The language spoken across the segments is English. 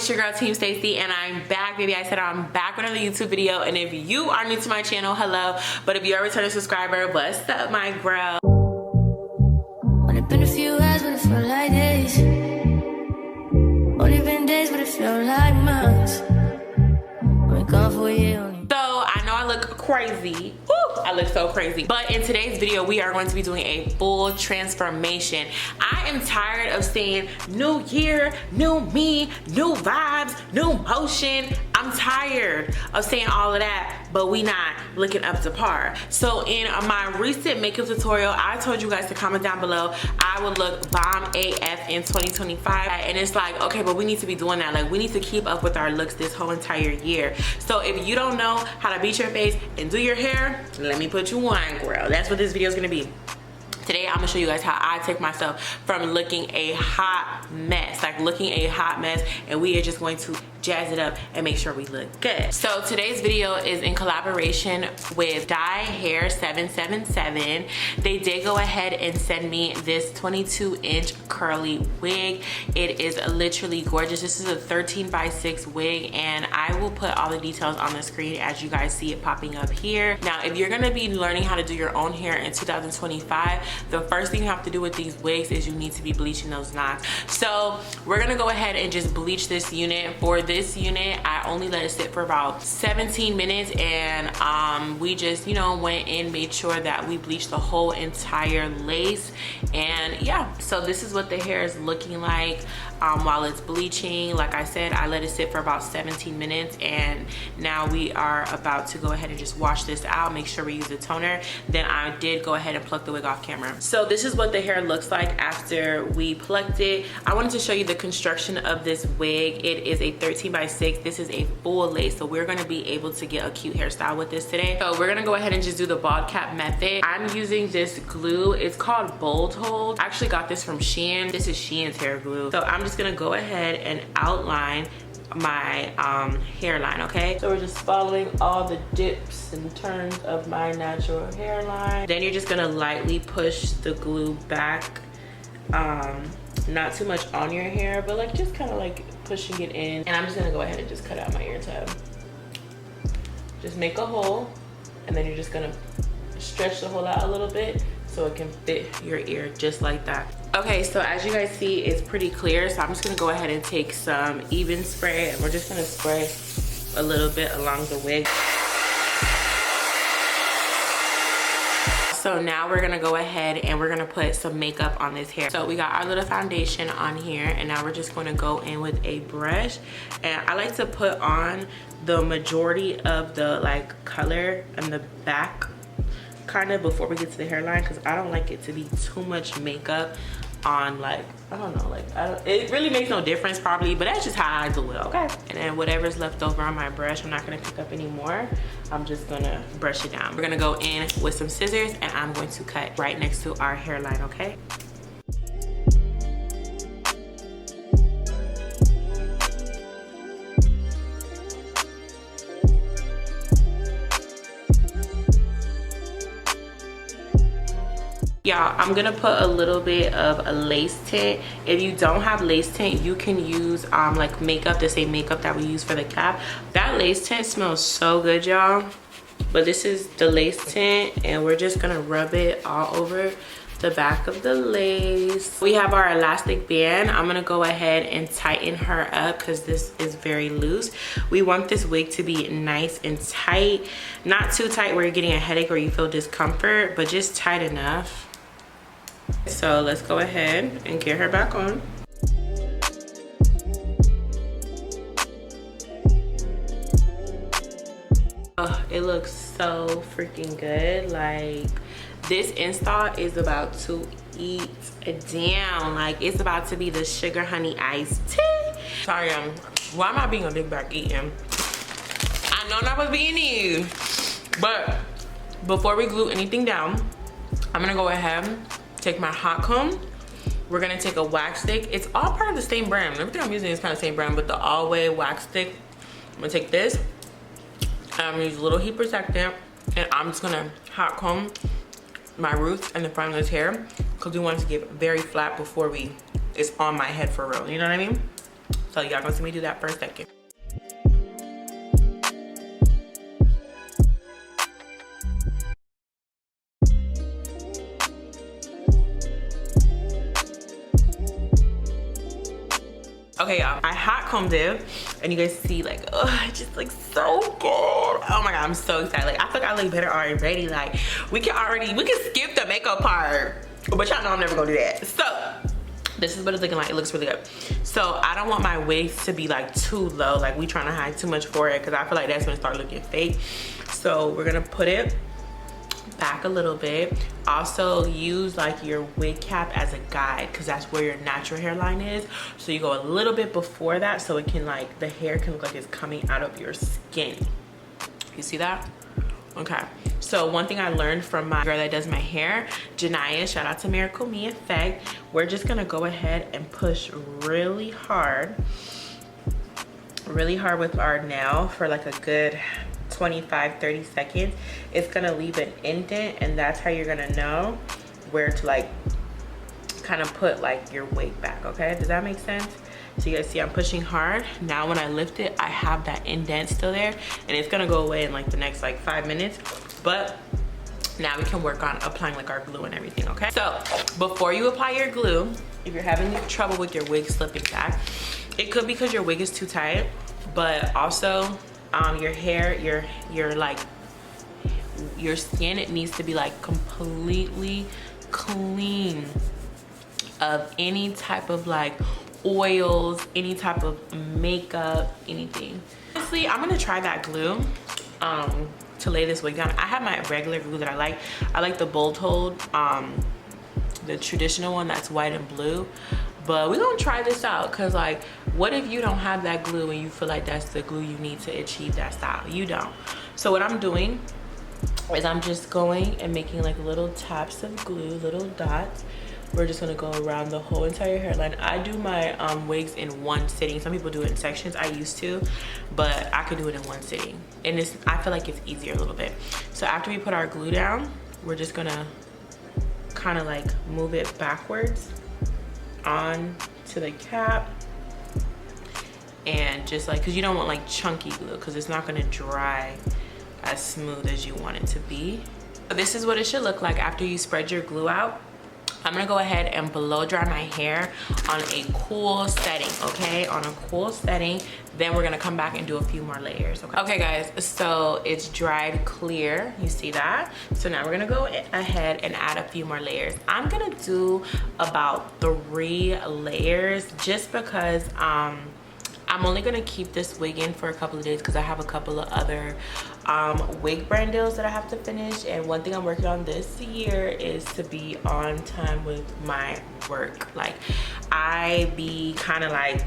it's your girl Team Stacy, and I'm back, baby. I said I'm back with another YouTube video, and if you are new to my channel, hello. But if you're a returning subscriber, what's up, my girl? Only been a few hours, but it felt like days. Only been days, but it felt like months. Been gone for a year. So I know I look crazy. Woo! I look so crazy. But in today's video, we are going to be doing a full transformation. I am tired of saying new year, new me, new vibes, new motion. I'm tired of saying all of that, but we not looking up to par. So in my recent makeup tutorial, I told you guys to comment down below I would look bomb AF in 2025. And it's like, okay, but we need to be doing that. Like, we need to keep up with our looks this whole entire year. So if you don't know how to beat your face and do your hair, let me put you on, girl. That's what this video is gonna be. Today, I'm gonna show you guys how I take myself from looking a hot mess, and we are just going to jazz it up and make sure we look good. So today's video is in collaboration with Dyhair777. They did go ahead and send me this 22-inch curly wig. It is literally gorgeous. This is a 13x6 wig, and I will put all the details on the screen as you guys see it popping up here. Now, if you're gonna be learning how to do your own hair in 2025, the first thing you have to do with these wigs is you need to be bleaching those knots. So we're gonna go ahead and just bleach this unit. For this unit, I only let it sit for about 17 minutes, and we just, you know, went in, made sure that we bleached the whole entire lace. And yeah, so this is what the hair is looking like while it's bleaching. Like I said, I let it sit for about 17 minutes, and now we are about to go ahead and just wash this out, make sure we use a toner. Then I did go ahead and pluck the wig off camera. So this is what the hair looks like after we plucked it. I wanted to show you the construction of this wig. It is a 13x6. This is a full lace, so we're gonna be able to get a cute hairstyle with this today. So we're gonna go ahead and just do the bald cap method. I'm using this glue. It's called Bold Hold. I actually got this from Shein. This is Shein's hair glue. So I'm just gonna go ahead and outline my hairline, okay? So we're just following all the dips and turns of my natural hairline. Then you're just gonna lightly push the glue back, not too much on your hair, but like just kind of like pushing it in. And I'm just gonna go ahead and just cut out my ear tab. Just make a hole, and then you're just gonna stretch the hole out a little bit so it can fit your ear just like that. Okay, so as you guys see, it's pretty clear, so I'm just gonna go ahead and take some even spray, and we're just gonna spray a little bit along the wig. So now we're gonna go ahead and we're gonna put some makeup on this hair. So we got our little foundation on here, and now we're just gonna go in with a brush. And I like to put on the majority of the like color in the back kind of before we get to the hairline, because I don't like it to be too much makeup on, like, I don't know, like, it really makes no difference probably, but that's just how I do it, okay? And then whatever's left over on my brush, I'm not gonna pick up anymore. I'm just gonna brush it down. We're gonna go in with some scissors, and I'm going to cut right next to our hairline, okay? Y'all, I'm gonna put a little bit of a lace tint. If you don't have lace tint, you can use like makeup, the same makeup that we use for the cap. That lace tint smells so good, y'all. But this is the lace tint, and we're just gonna rub it all over the back of the lace. We have our elastic band. I'm gonna go ahead and tighten her up because this is very loose. We want this wig to be nice and tight, not too tight where you're getting a headache or you feel discomfort, but just tight enough. So let's go ahead and get her back on. Oh, it looks so freaking good. Like, this install is about to eat down. Like, it's about to be the sugar honey iced tea. Sorry, why am I being a big back eating? I know I'm not supposed to be eating, but before we glue anything down, I'm gonna go ahead, take my hot comb. We're gonna take a wax stick. It's all part of the same brand. Everything I'm using is kind of the same brand, but the all-way wax stick. I'm gonna take this, and I'm gonna use a little heat protectant, and I'm just gonna hot comb my roots and the front of this hair, because we want it to get very flat before it's on my head for real, you know what I mean? So y'all gonna see me do that for a second. Okay, y'all, I hot combed it, and you guys see, like, oh, it just looks so good. Oh my God, I'm so excited. Like, I feel like I look better already. Like, we can skip the makeup part, but y'all know I'm never gonna do that. So, this is what it's looking like. It looks really good. So, I don't want my wigs to be like too low. Like, we trying to hide too much forehead, because I feel like that's gonna start looking fake. So, we're gonna put it back a little bit. Also use like your wig cap as a guide, because that's where your natural hairline is. So you go a little bit before that, so it can, like, the hair can look like it's coming out of your skin. You see that? Okay, so one thing I learned from my girl that does my hair, Janaya, shout out to Miracle Me Effect, we're just gonna go ahead and push really hard with our nail for like a good 25-30 seconds. It's gonna leave an indent, and that's how you're gonna know where to, like, kind of put like your wig back. Okay, does that make sense? So you guys see I'm pushing hard. Now when I lift it, I have that indent still there, and it's gonna go away in like the next like 5 minutes. But now we can work on applying like our glue and everything. Okay, so before you apply your glue, if you're having trouble with your wig slipping back, it could be because your wig is too tight, but also your hair, your skin, it needs to be like completely clean of any type of like oils, any type of makeup, anything. Honestly, I'm gonna try that glue to lay this wig down. I have my regular glue that I like. I like the Bold Hold, the traditional one that's white and blue. But we're gonna try this out, because like, what if you don't have that glue and you feel like that's the glue you need to achieve that style? You don't. So what I'm doing is I'm just going and making like little taps of glue, little dots. We're just gonna go around the whole entire hairline. I do my wigs in one sitting. Some people do it in sections. I used to, but I could do it in one sitting. And I feel like it's easier a little bit. So after we put our glue down, we're just gonna kind of like move it backwards on to the cap, and just like, because you don't want like chunky glue, because it's not going to dry as smooth as you want it to be. This is what it should look like after you spread your glue out. I'm gonna go ahead and blow dry my hair on a cool setting, okay? On a cool setting. Then we're gonna come back and do a few more layers, okay? Okay guys, so it's dried clear, you see that? So now we're gonna go ahead and add a few more layers. I'm gonna do about 3 layers, just because I'm only gonna keep this wig in for a couple of days, because I have a couple of other wig brand deals that I have to finish. And one thing I'm working on this year is to be on time with my work. Like, I be kind of like,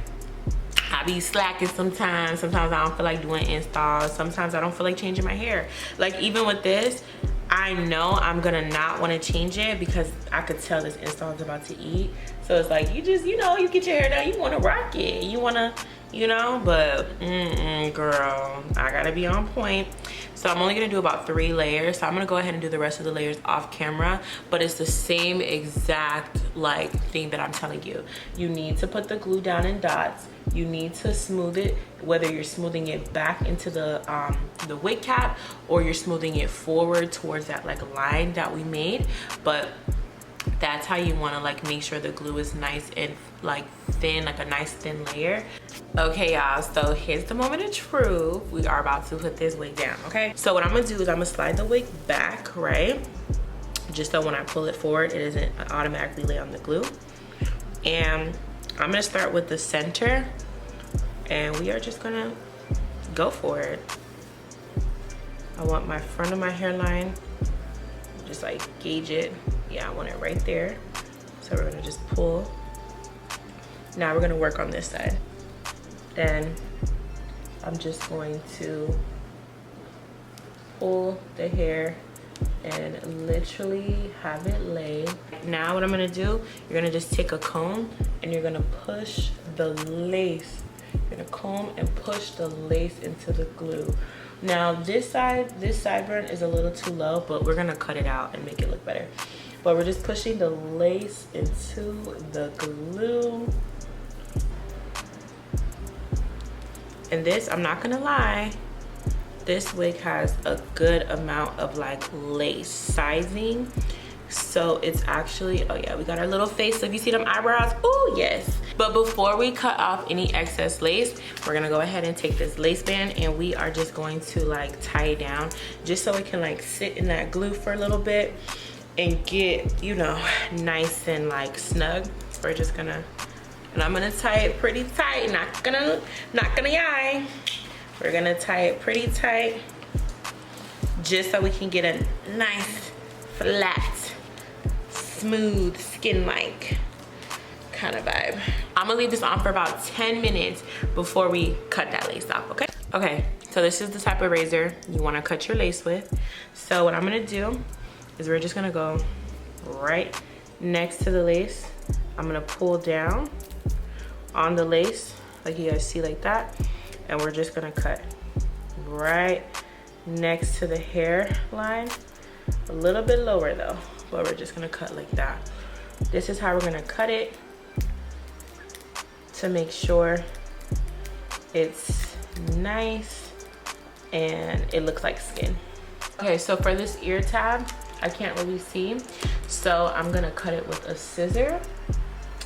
I be slacking sometimes. Sometimes I don't feel like doing installs. Sometimes I don't feel like changing my hair. Like, even with this, I know I'm gonna not want to change it, because I could tell this install is about to eat. So it's like, you just, you know, you get your hair done, you want to rock it, you want to, you know, but girl, I gotta be on point. So I'm only gonna do about 3 layers. So I'm gonna go ahead and do the rest of the layers off camera, but it's the same exact like thing that I'm telling you. You need to put the glue down in dots. You need to smooth it, whether you're smoothing it back into the wig cap, or you're smoothing it forward towards that like line that we made. But that's how you want to like make sure the glue is nice and like thin, like a nice thin layer. Okay y'all, so here's the moment of truth. We are about to put this wig down, okay? So what I'm gonna do is I'm gonna slide the wig back, right? Just so when I pull it forward, it doesn't automatically lay on the glue. And I'm gonna start with the center, and we are just gonna go for it. I want my front of my hairline, just like gauge it. Yeah, I want it right there. So we're gonna just pull. Now we're gonna work on this side. Then I'm just going to pull the hair and literally have it lay. Now what I'm gonna do, you're gonna just take a comb and you're gonna push the lace. You're gonna comb and push the lace into the glue. Now this sideburn is a little too low, but we're gonna cut it out and make it look better. But we're just pushing the lace into the glue. And this, I'm not gonna lie, this wig has a good amount of like lace sizing. So it's actually, oh yeah, we got our little face. So if you see them eyebrows, oh yes. But before we cut off any excess lace, we're gonna go ahead and take this lace band and we are just going to like tie it down just so it can like sit in that glue for a little bit and get, you know, nice and like snug. We're just gonna, and I'm gonna tie it pretty tight, not gonna lie. We're gonna tie it pretty tight just so we can get a nice, flat, smooth, skin-like kind of vibe. I'm gonna leave this on for about 10 minutes before we cut that lace off, okay? Okay, so this is the type of razor you wanna cut your lace with. So what I'm gonna do is we're just gonna go right next to the lace. I'm gonna pull down on the lace, like you guys see, like that. And we're just gonna cut right next to the hairline. A little bit lower though, but we're just gonna cut like that. This is how we're gonna cut it to make sure it's nice and it looks like skin. Okay, so for this ear tab, I can't really see, so I'm gonna cut it with a scissor.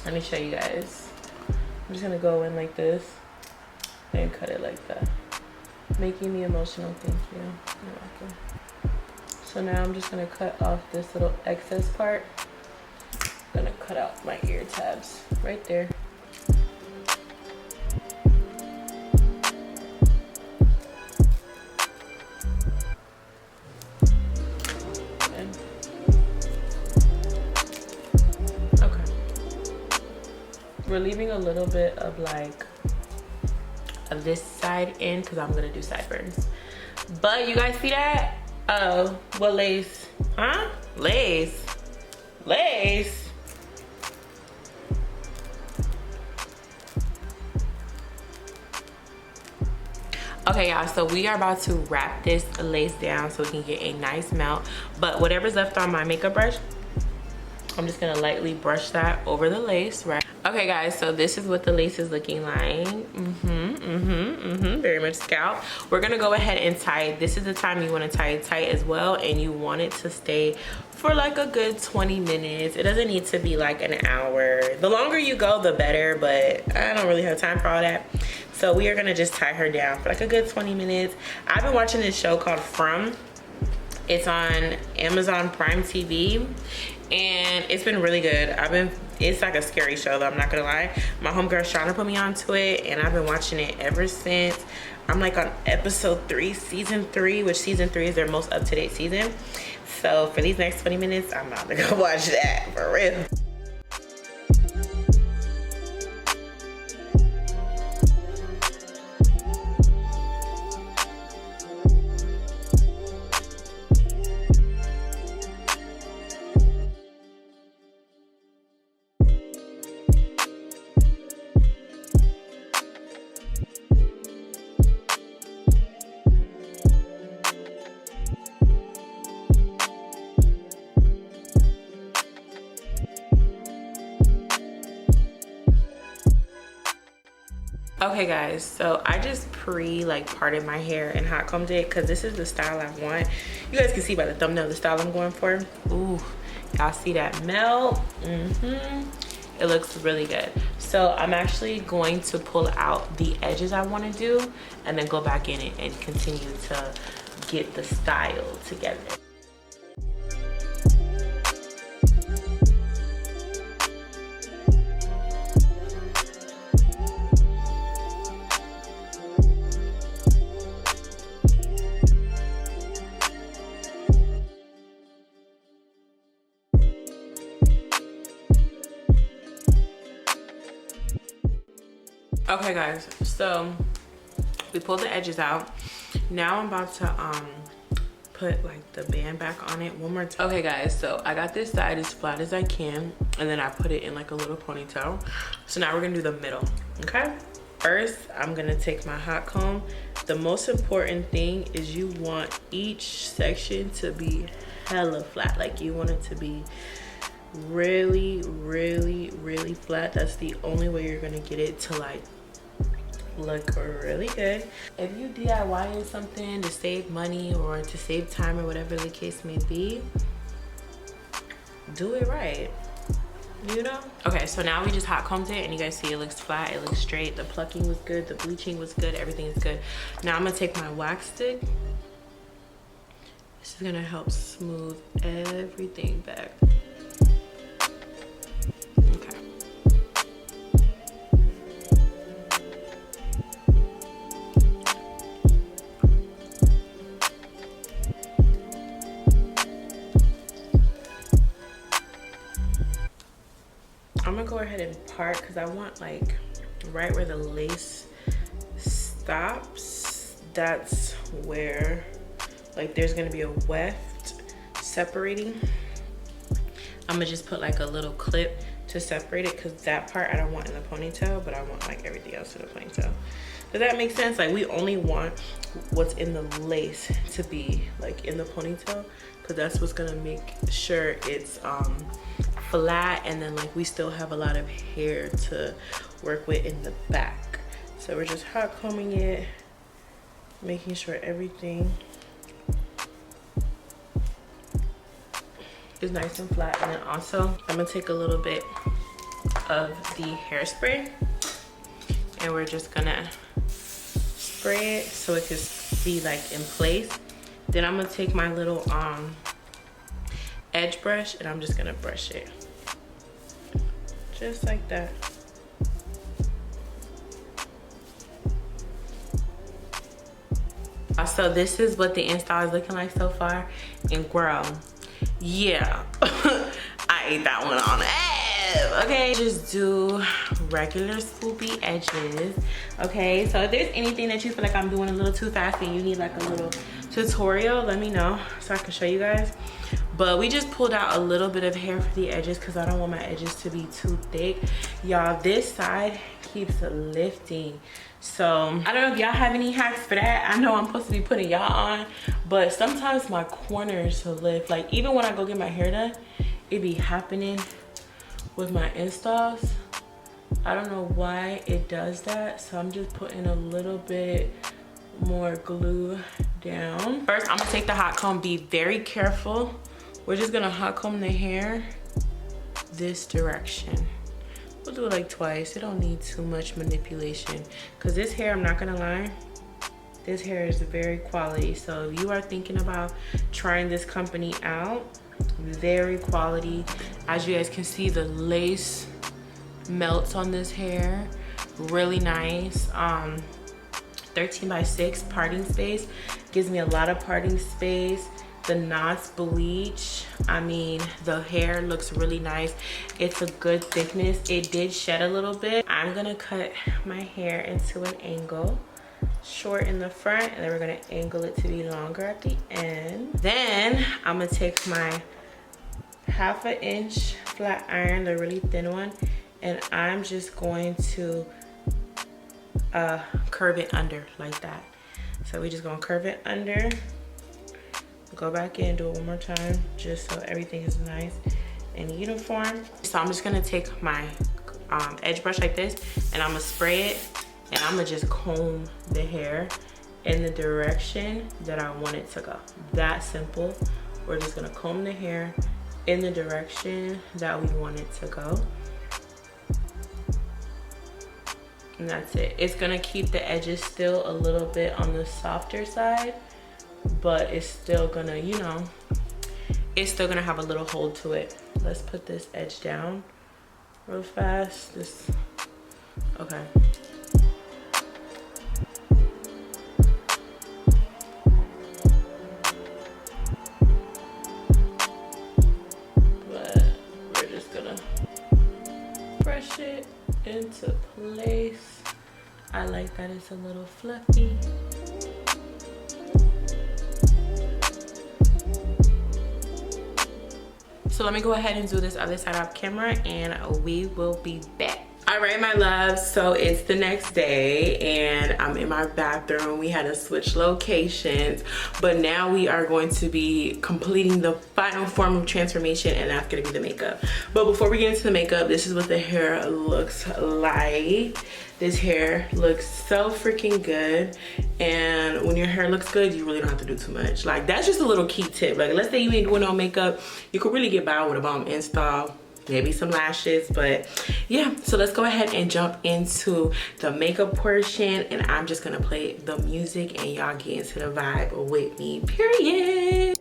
Let me show you guys. I'm just gonna go in like this and cut it like that. Making me emotional, thank you. You're welcome. So now I'm just gonna cut off this little excess part. I'm gonna cut out my ear tabs right there. Okay. We're leaving a little bit of like of this side in because I'm gonna do sideburns. But you guys see that? Oh, what lace? Huh? Lace. Lace. Okay, y'all, so we are about to wrap this lace down so we can get a nice melt. But whatever's left on my makeup brush, I'm just gonna lightly brush that over the lace, right? Okay guys, so this is what the lace is looking like. Very much scalp. We're gonna go ahead and tie it. This is the time you wanna tie it tight as well, and you want it to stay for like a good 20 minutes. It doesn't need to be like an hour. The longer you go, the better, but I don't really have time for all that. So we are gonna just tie her down for like a good 20 minutes. I've been watching this show called From. It's on Amazon Prime TV. And it's been really good. It's like a scary show though, I'm not gonna lie. My homegirl's trying to put me onto it and I've been watching it ever since. I'm like on episode 3, season 3, which season 3 is their most up-to-date season. So for these next 20 minutes, I'm about to go watch that, for real. Okay guys, so I just parted my hair and hot combed it because this is the style I want. You guys can see by the thumbnail the style I'm going for. Ooh, y'all see that melt? It looks really good. So I'm actually going to pull out the edges I want to do and then go back in it and continue to get the style together. Okay guys, so we pulled the edges out. Now I'm about to put like the band back on it one more time. Okay guys, so I got this side as flat as I can and then I put it in like a little ponytail. So now we're gonna do the middle, okay? First, I'm gonna take my hot comb. The most important thing is you want each section to be hella flat. Like you want it to be really flat. That's the only way you're gonna get it to like look really good. If you DIY something to save money or to save time or whatever the case may be, do it right, you know? Okay, so now we just hot combed it and you guys see it looks flat, it looks straight. The plucking was good, the bleaching was good, everything is good. Now I'm gonna take my wax stick. This is gonna help smooth everything back. Okay. I'm gonna go ahead and part because I want like right where the lace stops. That's where like there's gonna be a weft separating. I'm gonna just put like a little clip to separate it because that part I don't want in the ponytail, but I want like everything else in the ponytail. Does that make sense? Like we only want what's in the lace to be like in the ponytail because that's what's gonna make sure it's flat, and then like we still have a lot of hair to work with in the back. So we're just hot combing it, making sure everything is nice and flat. And then also I'm gonna take a little bit of the hairspray and we're just gonna spray it so it can be like in place. Then I'm gonna take my little edge brush and I'm just gonna brush it just like that. So this is what the install is looking like so far, and girl, yeah, I ate that one on ass. Okay, just do regular swoopy edges. Okay, so if there's anything that you feel like I'm doing a little too fast and you need like a little tutorial, let me know so I can show you guys. But we just pulled out a little bit of hair for the edges because I don't want my edges to be too thick. Y'all, this side keeps lifting. So I don't know if y'all have any hacks for that. I know I'm supposed to be putting y'all on, but sometimes my corners lift. Like even when I go get my hair done, it be happening with my installs. I don't know why it does that. So I'm just putting a little bit more glue down. First, I'm gonna take the hot comb. Be very careful. We're just gonna hot comb the hair this direction. We'll do it like twice. It don't need too much manipulation because this hair, I'm not gonna lie, this hair is very quality. So if you are thinking about trying this company out, very quality. As you guys can see, the lace melts on this hair, really nice. 13x6 parting space, gives me a lot of parting space. The knots bleach. I mean, the hair looks really nice. It's a good thickness. It did shed a little bit. I'm gonna cut my hair into an angle, short in the front, and then we're gonna angle it to be longer at the end. Then I'm gonna take my 1/2 inch flat iron, the really thin one, and I'm just going to curve it under like that. So we're just gonna curve it under, go back in, do it one more time, just so everything is nice and uniform. So I'm just gonna take my edge brush like this, and I'm gonna spray it, and I'm gonna just comb the hair in the direction that I want it to go. That simple. We're just gonna comb the hair in the direction that we want it to go. And that's it. It's gonna keep the edges still a little bit on the softer side, but it's still gonna, you know, it's still gonna have a little hold to it. Let's put this edge down real fast. This, okay. But we're just gonna brush it into place. I like that it's a little fluffy. So let me go ahead and do this other side off camera and we will be back. All right, my loves, so it's the next day and I'm in my bathroom. We had to switch locations, but now we are going to be completing the final form of transformation, and that's gonna be the makeup. But before we get into the makeup, this is what the hair looks like. This hair looks so freaking good, and when your hair looks good, you really don't have to do too much. Like, that's just a little key tip. Like, let's say you ain't doing no makeup, you could really get by with a bomb install, maybe some lashes. But yeah, so let's go ahead and jump into the makeup portion, and I'm just gonna play the music and y'all get into the vibe with me, period.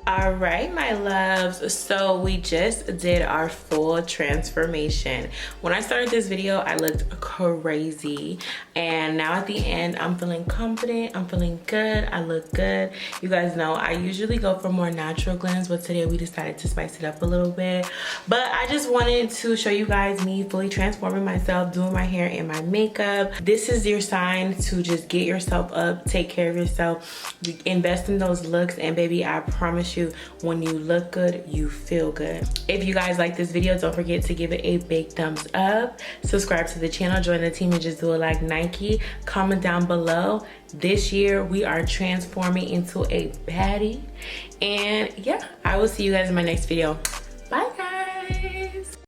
All right, my loves, so we just did our full transformation. When I started this video, I looked crazy, and now at the end, I'm feeling confident, I'm feeling good, I look good. You guys know I usually go for more natural glams, but today we decided to spice it up a little bit. But I just wanted to show you guys me fully transforming myself, doing my hair and my makeup. This is your sign to just get yourself up, take care of yourself, invest in those looks, and baby, I promise you, when you look good, you feel good. If you guys like this video, don't forget to give it a big thumbs up, subscribe to the channel, join the team, and just do it like Nike. Comment down below. This year we are transforming into a baddie, and yeah, I will see you guys in my next video. Bye guys.